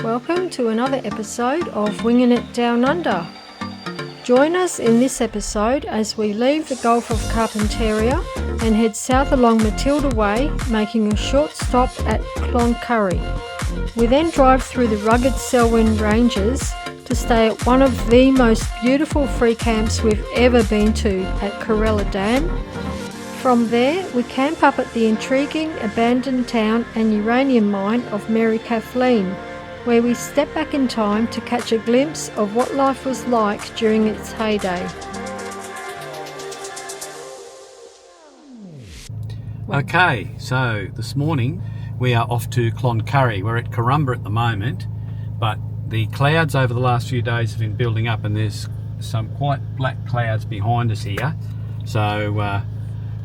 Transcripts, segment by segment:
Welcome to another episode of Winging It Down Under. Join us in this episode as we leave the Gulf of Carpentaria and head south along Matilda Way, making a short stop at Cloncurry. We then drive through the rugged Selwyn Ranges to stay at one of the most beautiful free camps we've ever been to at Corella Dam. From there, we camp up at the intriguing abandoned town and uranium mine of Mary Kathleen, where we step back in time to catch a glimpse of what life was like during its heyday. Okay, so this morning we are off to Cloncurry. We're at Corumba at the moment, but the clouds over the last few days have been building up and there's some quite black clouds behind us here. So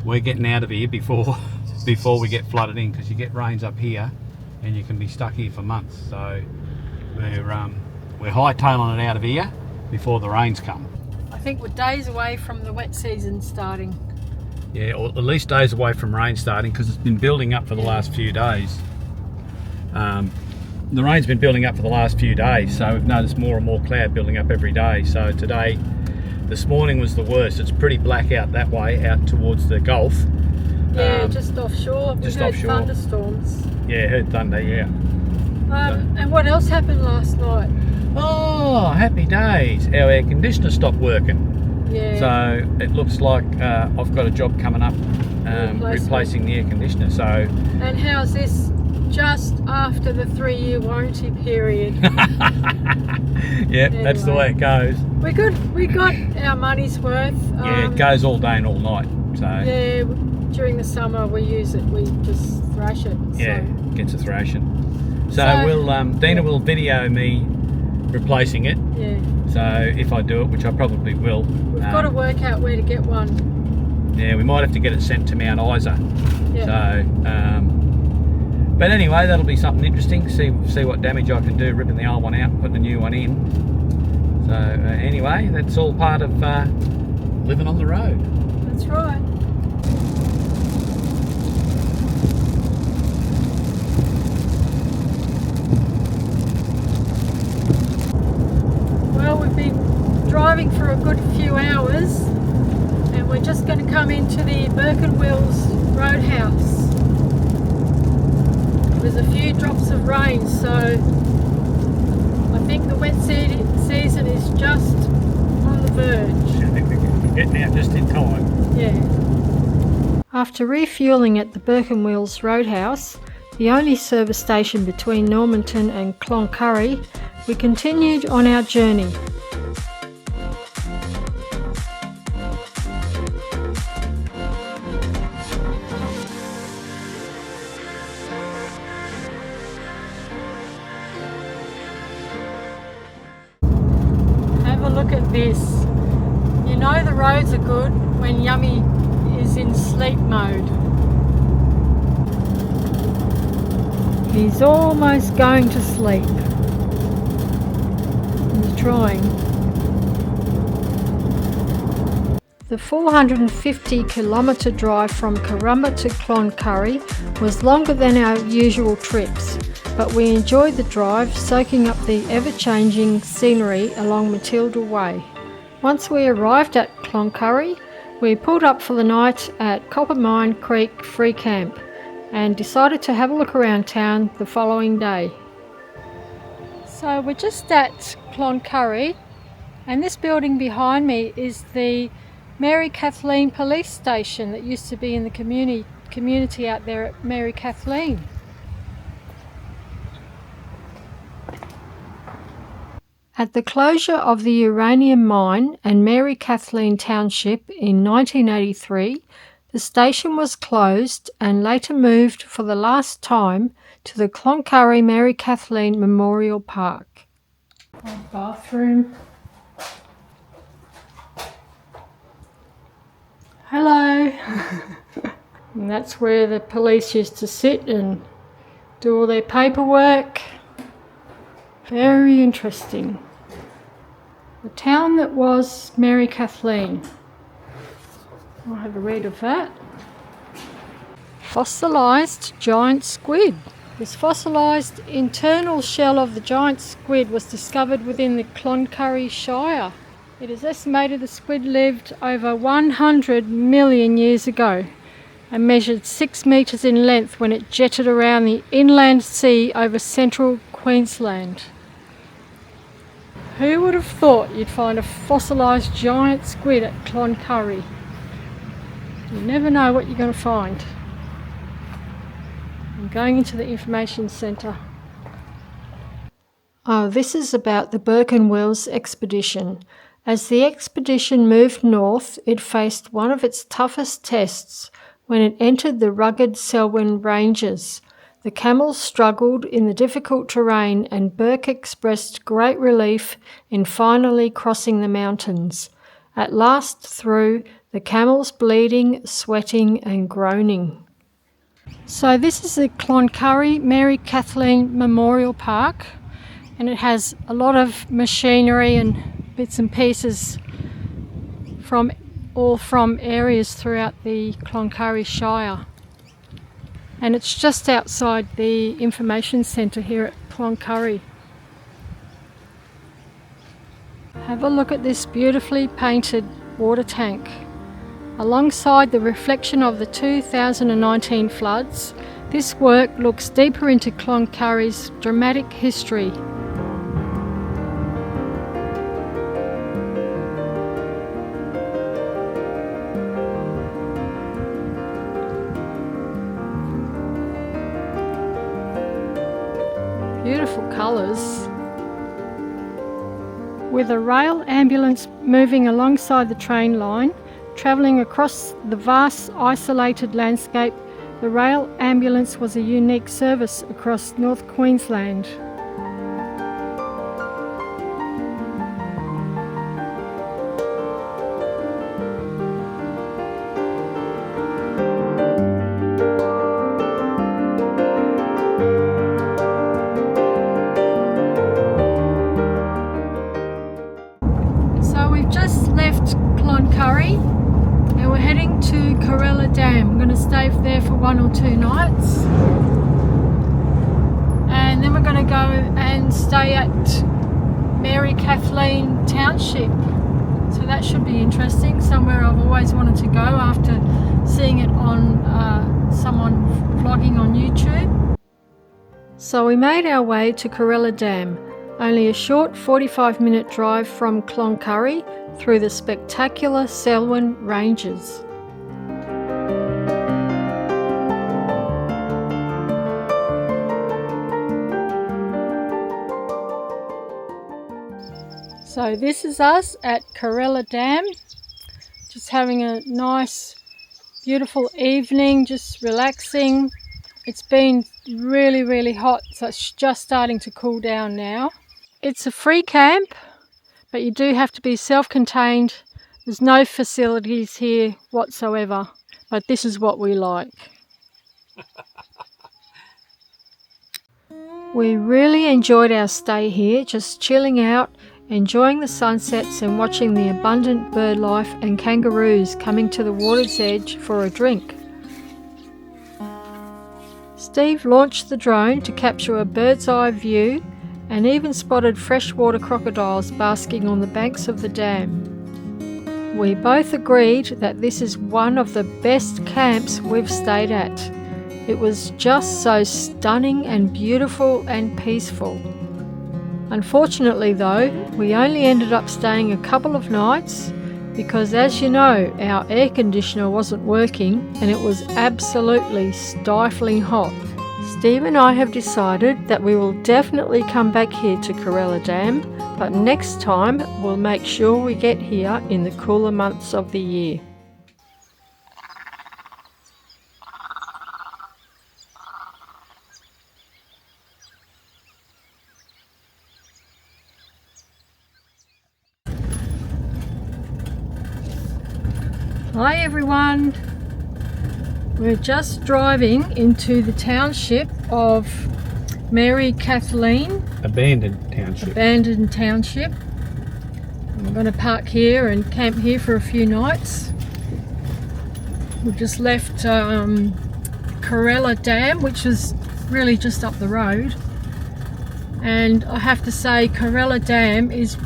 we're getting out of here before we get flooded in, because you get rains up here and you can be stuck here for months. So we're hightailing it out of here before the rains come. I think we're days away from the wet season starting. Yeah, or at least days away from rain starting, because it's been building up for the last few days. The rain's been building up for the last few days, so we've noticed more and more cloud building up every day. So this morning was the worst. It's pretty black out that way, out towards the Gulf. Yeah, just offshore. We heard thunderstorms. Yeah, heard thunder, yeah. And what else happened last night? Oh, happy days. Our air conditioner stopped working. Yeah. So it looks like I've got a job coming up replacing the air conditioner. So. And how's this just after the 3-year warranty period? Yeah, anyway, that's the way it goes. We got our money's worth. Yeah, it goes all day and all night. So. Yeah, during the summer we use it. We just thrash it. Yeah, gets a thrashing. So we'll Dina will video me replacing it. Yeah. So if I do it, which I probably will. We've got to work out where to get one. Yeah, we might have to get it sent to Mount Isa. Yeah. So, but anyway, that'll be something interesting. See what damage I can do, ripping the old one out and putting a new one in. So anyway, that's all part of living on the road. That's right. Well, we've been driving for a good few hours and we're just going to come into the Wills Roadhouse. There's a few drops of rain, so I think the wet season is just on the verge. I think we're getting out just in time. Yeah. After refuelling at the Wills Roadhouse, the only service station between Normanton and Cloncurry, we continued on our journey. Have a look at this. You know the roads are good when Yummy is in sleep mode. He's almost going to sleep. He's trying. The 450 kilometre drive from Corumba to Cloncurry was longer than our usual trips, but we enjoyed the drive, soaking up the ever-changing scenery along Matilda Way. Once we arrived at Cloncurry, we pulled up for the night at Coppermine Creek Free Camp and decided to have a look around town the following day. So we're just at Cloncurry, and this building behind me is the Mary Kathleen police station that used to be in the community out there at Mary Kathleen. At the closure of the Uranium Mine and Mary Kathleen Township in 1983, the station was closed and later moved for the last time to the Cloncurry Mary Kathleen Memorial Park. Bathroom. Hello. And that's where the police used to sit and do all their paperwork. Very interesting. The town that was Mary Kathleen. I'll have a read of that. Fossilised giant squid. This fossilised internal shell of the giant squid was discovered within the Cloncurry Shire. It is estimated the squid lived over 100 million years ago and measured 6 metres in length when it jetted around the inland sea over central Queensland. Who would have thought you'd find a fossilised giant squid at Cloncurry? You never know what you're going to find. I'm going into the information centre. Oh, this is about the Wells expedition. As the expedition moved north, it faced one of its toughest tests when it entered the rugged Selwyn Ranges. The camels struggled in the difficult terrain, and Burke expressed great relief in finally crossing the mountains. At last through, the camels bleeding, sweating and groaning. So this is the Cloncurry Mary Kathleen Memorial Park, and it has a lot of machinery and bits and pieces from areas throughout the Cloncurry Shire. And it's just outside the information centre here at Cloncurry. Have a look at this beautifully painted water tank. Alongside the reflection of the 2019 floods, this work looks deeper into Cloncurry's dramatic history. Beautiful colours. With a rail ambulance moving alongside the train line, travelling across the vast isolated landscape, the rail ambulance was a unique service across North Queensland. So we've just left Cloncurry and we're heading to Corella Dam. I'm going to stay there for 1 or 2 nights, and then we're going to go and stay at Mary Kathleen Township. So that should be interesting, somewhere I've always wanted to go after seeing it on someone vlogging on YouTube. So we made our way to Corella Dam, only a short 45-minute drive from Cloncurry through the spectacular Selwyn Ranges. So this is us at Corella Dam, just having a nice beautiful evening, just relaxing. It's been really hot, so it's just starting to cool down now. It's a free camp, but you do have to be self-contained. There's no facilities here whatsoever, but this is what we like. We really enjoyed our stay here, just chilling out, enjoying the sunsets and watching the abundant bird life and kangaroos coming to the water's edge for a drink. Steve launched the drone to capture a bird's eye view and even spotted freshwater crocodiles basking on the banks of the dam. We both agreed that this is one of the best camps we've stayed at. It was just so stunning and beautiful and peaceful. Unfortunately though, we only ended up staying a couple of nights because, as you know, our air conditioner wasn't working and it was absolutely stifling hot. Steve and I have decided that we will definitely come back here to Corella Dam, but next time we'll make sure we get here in the cooler months of the year. Hi everyone, we're just driving into the township of Mary Kathleen. Abandoned township. We're going to park here and camp here for a few nights. We just left Corella Dam, which was really just up the road. And I have to say, Corella Dam is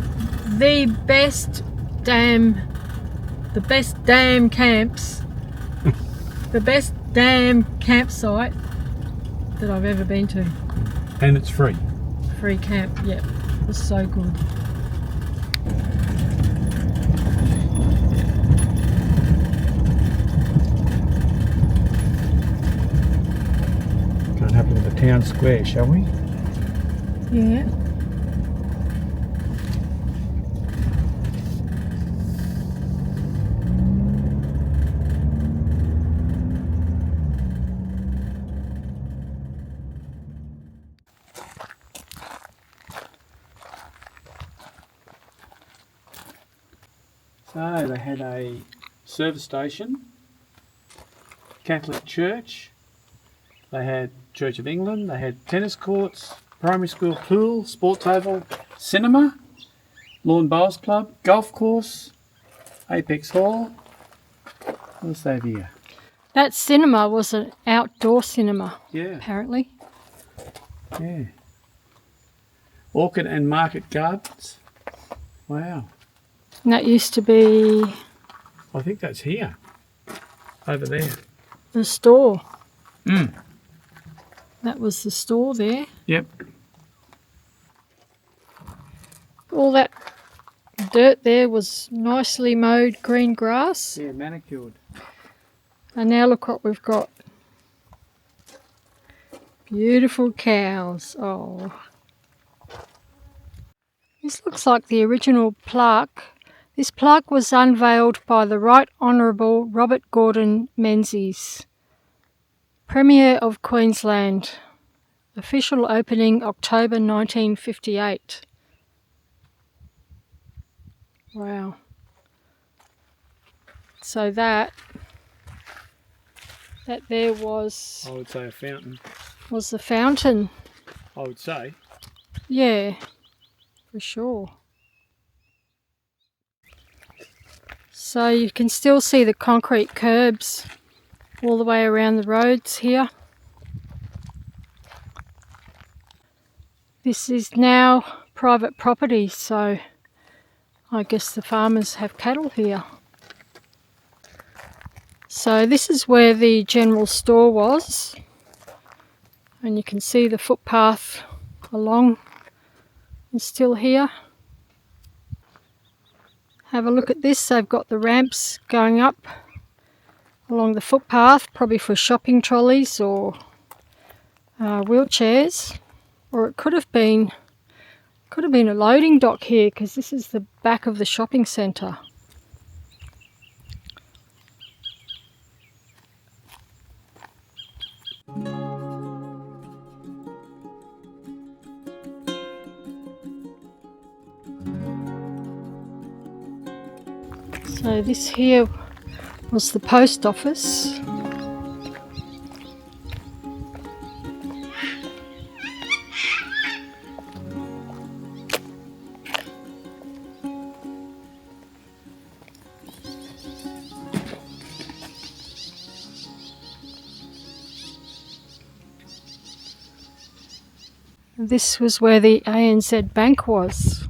the best dam camps, the best dam campsite that I've ever been to. And it's free. Free camp, yep. It was so good. Go and have a look at the town square, shall we? Yeah. So they had a service station, Catholic church, they had Church of England, they had tennis courts, primary school pool, sports oval, cinema, lawn bowls club, golf course, Apex Hall. What's that here? That cinema was an outdoor cinema, Yeah, apparently. yeah. Orchid and market gardens. Wow. And that used to be I think that's here. Over there. the store. Mm. That was the store there. Yep. All that dirt there was nicely mowed green grass. Yeah, manicured. And now look what we've got. Beautiful cows. Oh. This looks like the original plaque. This plaque was unveiled by the Right Honourable Robert Gordon Menzies, Premier of Queensland. Official opening October 1958. Wow. So that there was I would say a fountain. the fountain. I would say. Yeah, for sure. So you can still see the concrete curbs all the way around the roads here. This is now private property, so I guess the farmers have cattle here. So this is where the general store was, and you can see the footpath along is still here. Have a look at this. They've got the ramps going up along the footpath, probably for shopping trolleys or wheelchairs, or it could have been a loading dock here, because this is the back of the shopping centre. So this here was the post office. This was where the ANZ Bank was.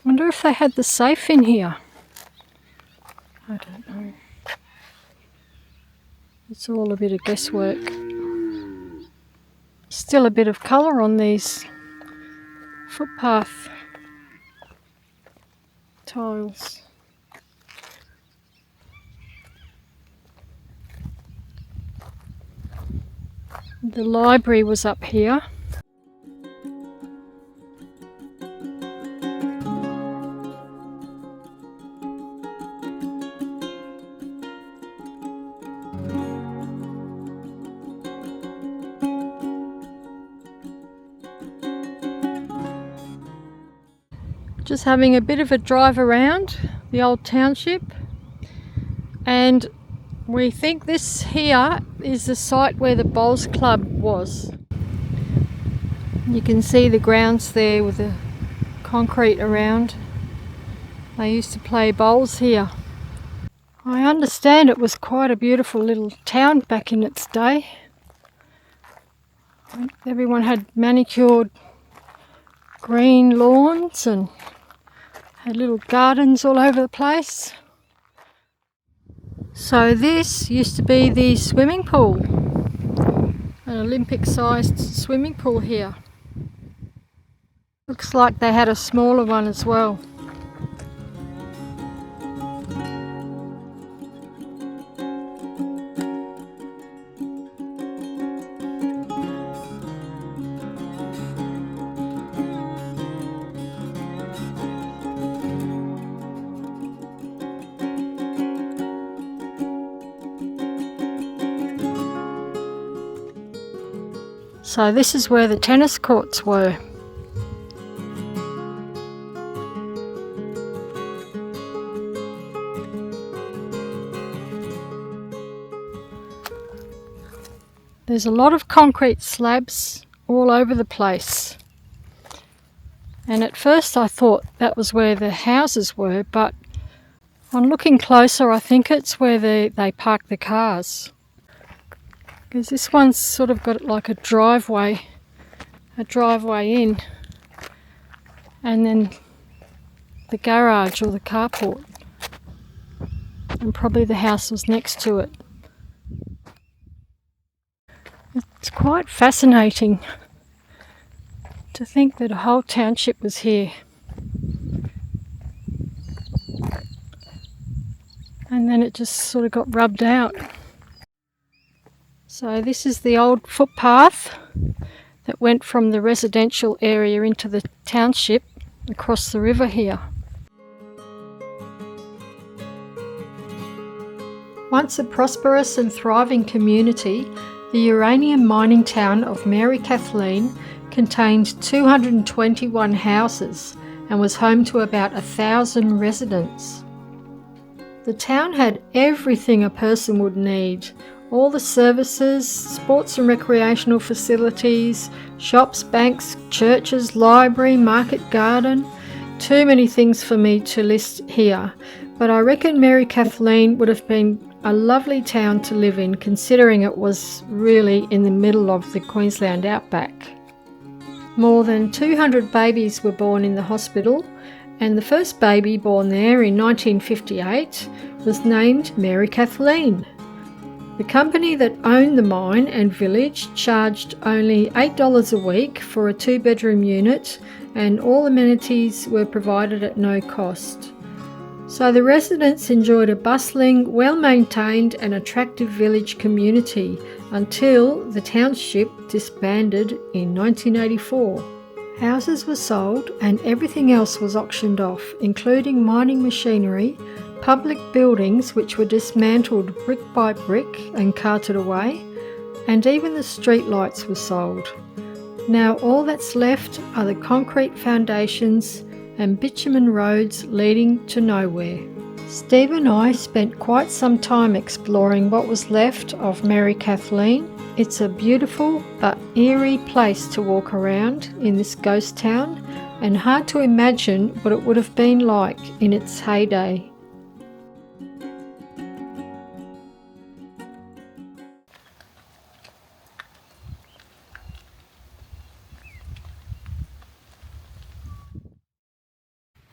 Wonder if they had the safe in here. I don't know. It's all a bit of guesswork. Still a bit of colour on these footpath tiles. The library was up here. Just having a bit of a drive around the old township, and we think this here is the site where the bowls club was. You can see the grounds there with the concrete around. They used to play bowls here. I understand it was quite a beautiful little town back in its day. Everyone had manicured green lawns and had little gardens all over the place. So this used to be the swimming pool, an Olympic-sized swimming pool here. Looks like they had a smaller one as well. So this is where the tennis courts were. There's a lot of concrete slabs all over the place. And at first I thought that was where the houses were, but on looking closer I think it's where they park the cars. Because this one's sort of got like a driveway in, and then the garage or the carport, and probably the house was next to it. It's quite fascinating to think that a whole township was here. And then it just sort of got rubbed out. So this is the old footpath that went from the residential area into the township across the river here. Once a prosperous and thriving community, the Uranium Mining Town of Mary Kathleen contained 221 houses and was home to about 1,000 residents. The town had everything a person would need. All the services, sports and recreational facilities, shops, banks, churches, library, market garden. Too many things for me to list here, but I reckon Mary Kathleen would have been a lovely town to live in, considering it was really in the middle of the Queensland outback. More than 200 babies were born in the hospital, and the first baby born there in 1958 was named Mary Kathleen. The company that owned the mine and village charged only $8 a week for a 2-bedroom unit, and all amenities were provided at no cost. So the residents enjoyed a bustling, well-maintained and attractive village community until the township disbanded in 1984. Houses were sold and everything else was auctioned off, including mining machinery, public buildings which were dismantled brick by brick and carted away, and even the street lights were sold. Now all that's left are the concrete foundations and bitumen roads leading to nowhere. Steve and I spent quite some time exploring what was left of Mary Kathleen. It's a beautiful but eerie place to walk around in this ghost town, and hard to imagine what it would have been like in its heyday.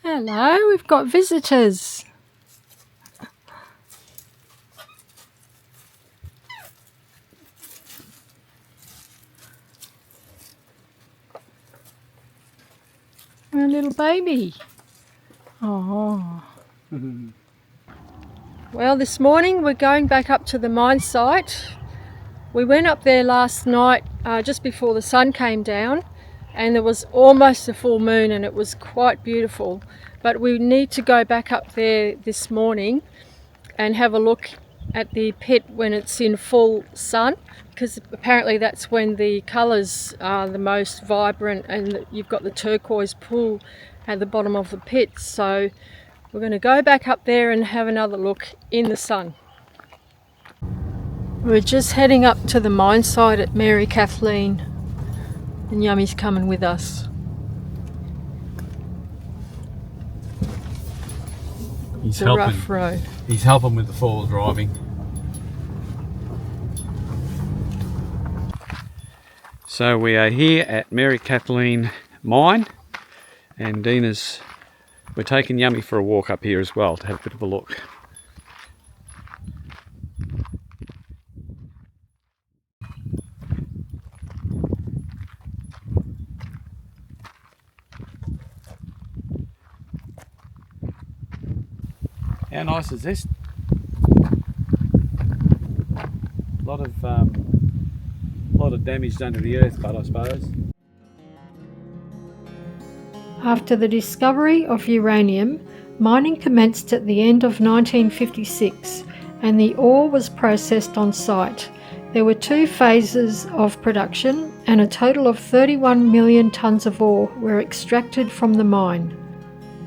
Hello, we've got visitors. A little baby. Oh. Well, this morning we're going back up to the mine site. We went up there last night just before the sun came down, and there was almost a full moon and it was quite beautiful. But we need to go back up there this morning and have a look at the pit when it's in full sun, because apparently that's when the colours are the most vibrant and you've got the turquoise pool at the bottom of the pit. So we're going to go back up there and have another look in the sun. We're just heading up to the mine site at Mary Kathleen, and Yummy's coming with us. He's a helping. rough road. He's helping with the four-wheel driving. So we are here at Mary Kathleen Mine, and we're taking Yummy for a walk up here as well to have a bit of a look. How nice is this? A lot of damage done to the earth, but I suppose. After the discovery of uranium, mining commenced at the end of 1956 and the ore was processed on site. There were 2 phases of production and a total of 31 million tonnes of ore were extracted from the mine.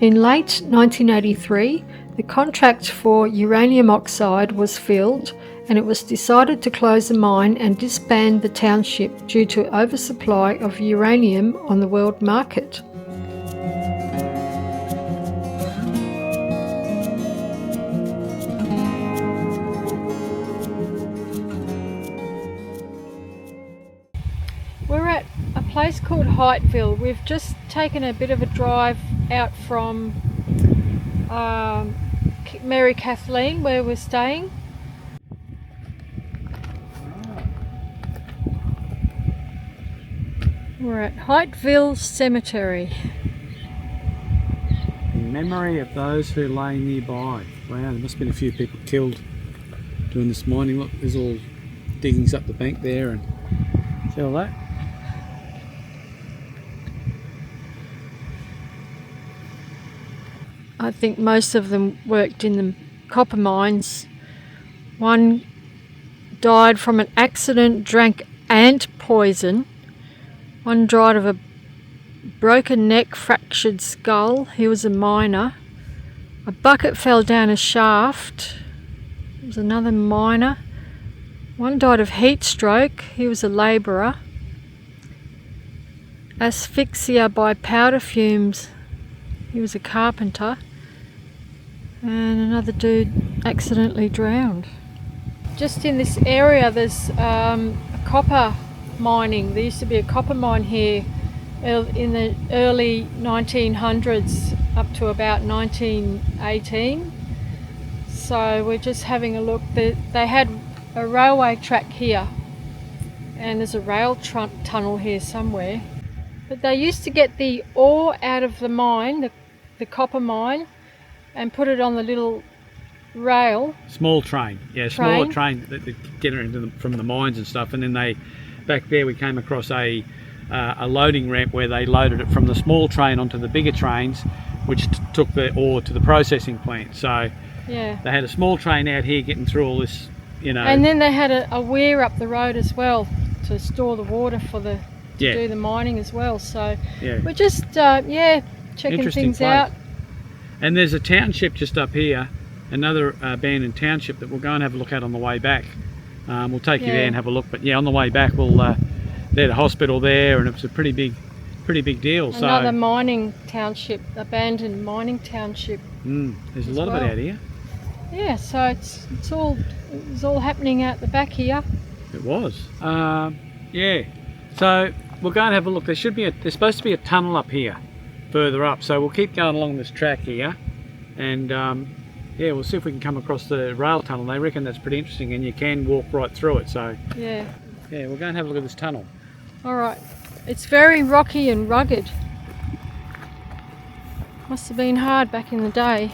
In late 1983, the contract for uranium oxide was filled and it was decided to close the mine and disband the township due to oversupply of uranium on the world market. We're at a place called Heightville. We've just taken a bit of a drive out from Mary Kathleen, where we're staying. We're at Heightville Cemetery. In memory of those who lay nearby. Wow, there must have been a few people killed doing this mining. Look, there's all diggings up the bank there, and see all that? I think most of them worked in the copper mines. One died from an accident, drank ant poison. One died of a broken neck, fractured skull. He was a miner. A bucket fell down a shaft. It was another miner. One died of heat stroke. He was a labourer. Asphyxia by powder fumes. He was a carpenter. And another dude accidentally drowned. Just in this area there's copper mining. There used to be a copper mine here in the early 1900s up to about 1918. So we're just having a look. They had a railway track here and there's a rail tunnel here somewhere. But they used to get the ore out of the mine, the copper mine, and put it on the little rail. Small train, yeah, smaller train that get it from the mines and stuff. And then back there we came across a loading ramp where they loaded it from the small train onto the bigger trains, which took the ore to the processing plant. So yeah, they had a small train out here getting through all this, you know. And then they had a weir up the road as well to store the water for to do the mining as well. So yeah, we're just checking things out. And there's a township just up here, another abandoned township that we'll go and have a look at on the way back. We'll take you there and have a look. But yeah, on the way back there's a hospital there, and it's a pretty big deal. Another mining township, abandoned mining township. There's a lot of it out here. Yeah, so it was all happening out the back here. It was. Yeah. So we'll go and have a look. There's supposed to be a tunnel up here, further up. So we'll keep going along this track here, and yeah, we'll see if we can come across the rail tunnel. They reckon that's pretty interesting, and you can walk right through it. So yeah, we'll go and have a look at this tunnel. All right. It's very rocky and rugged. Must have been hard back in the day.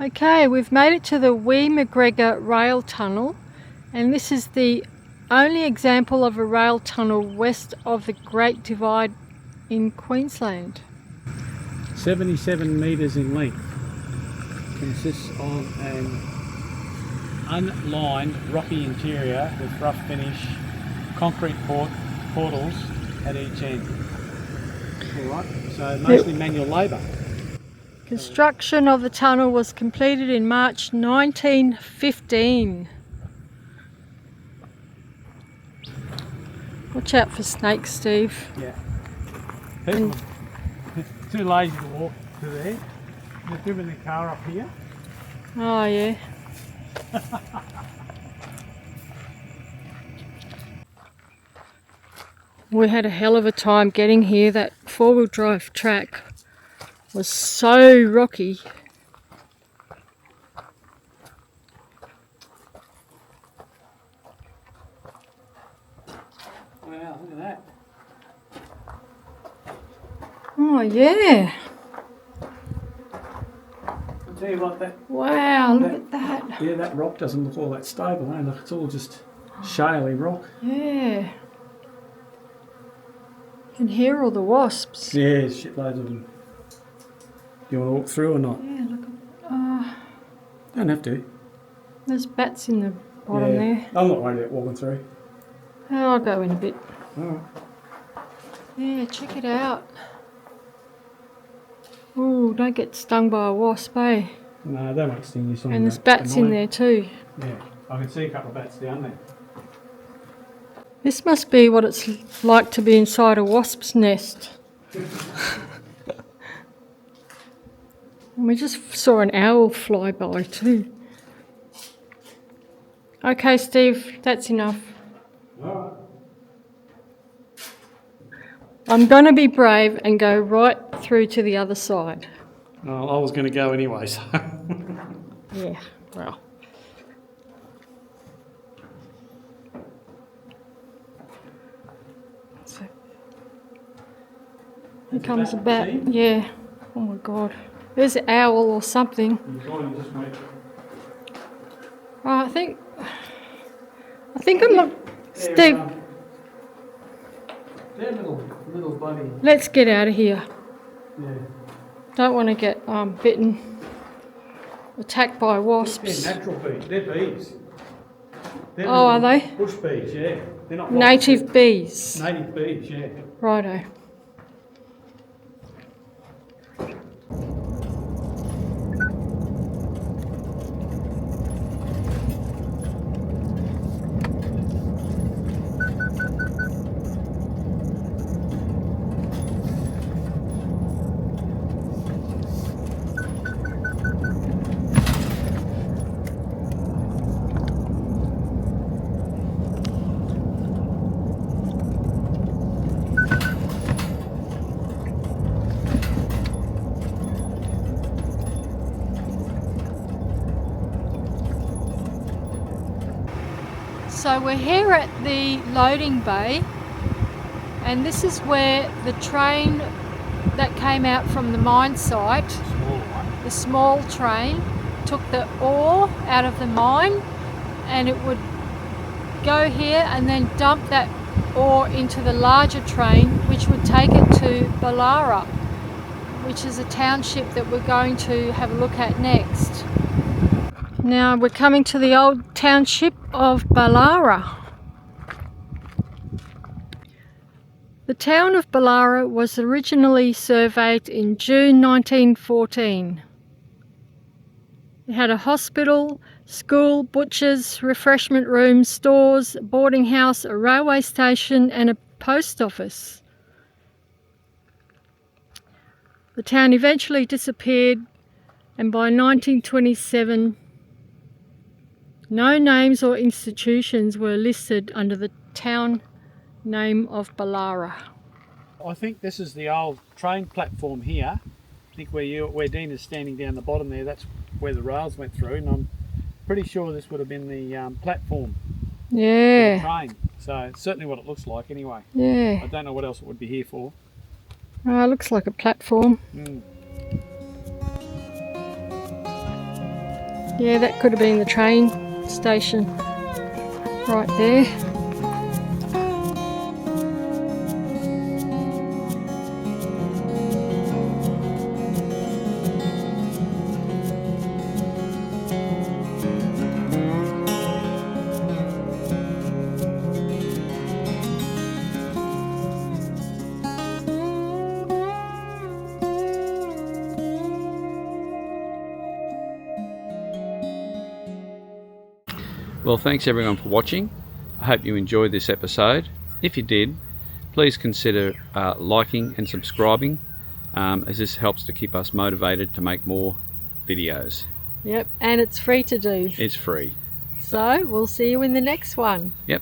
Okay, we've made it to the Wee McGregor rail tunnel, and this is the only example of a rail tunnel west of the Great Divide in Queensland. 77 metres in length. Consists of an unlined rocky interior with rough finish, concrete portals at each end. Alright, so mostly manual labour. Construction of the tunnel was completed in March 1915. Watch out for snakes, Steve. Yeah. People are too lazy to walk to there. They're driven their car up here. Oh yeah. We had a hell of a time getting here. That four-wheel drive track was so rocky. Wow, look at that. Oh yeah. I'll tell you what, that... Wow, look at that. Yeah, that rock doesn't look all that stable, eh? Look, it's all just shaly rock. Yeah. You can hear all the wasps. Yeah, shitloads of them. You want to walk through or not? Yeah, look at... Don't have to. there's bats in the bottom there. I'm not worried about walking through. Oh, I'll go in a bit. Alright. Yeah, check it out. Ooh, don't get stung by a wasp, eh? No, they won't sting you. And there's bats in there too. Yeah, I can see a couple of bats down there. This must be what it's like to be inside a wasp's nest. And we just saw an owl fly by too. Okay, Steve, that's enough. Alright. I'm going to be brave and go right through to the other side. Well, I was going to go anyway, so... Yeah, well. So, here comes a bat. Yeah. Oh my God. There's an owl or something. Oh, I think I'm not... Steve, They're little bloody... let's get out of here. Yeah. Don't want to get bitten, attacked by wasps. They're natural bees. They're bees. They're Oh, are they? Bush bees, yeah. They're not Native bees. Native bees, yeah. Righto. So we're here at the loading bay, and this is where the train that came out from the mine site, the small train, took the ore out of the mine, and it would go here and then dump that ore into the larger train, which would take it to Ballara, which is a township that we're going to have a look at next. Now we're coming to the old township of Ballara. The town of Ballara was originally surveyed in June 1914. It had a hospital, school, butchers, refreshment rooms, stores, a boarding house, a railway station and a post office. The town eventually disappeared, and by 1927 no names or institutions were listed under the town name of Ballara. I think this is the old train platform here. I think where Dean is standing down the bottom there, that's where the rails went through, and I'm pretty sure this would have been the platform for the train. So it's certainly what it looks like anyway. Yeah. I don't know what else it would be here for. It looks like a platform. Yeah, that could have been the train station right there. Well, thanks everyone for watching. I hope you enjoyed this episode. If you did, please consider liking and subscribing, as this helps to keep us motivated to make more videos. Yep, and it's free to do. It's free. So we'll see you in the next one. Yep.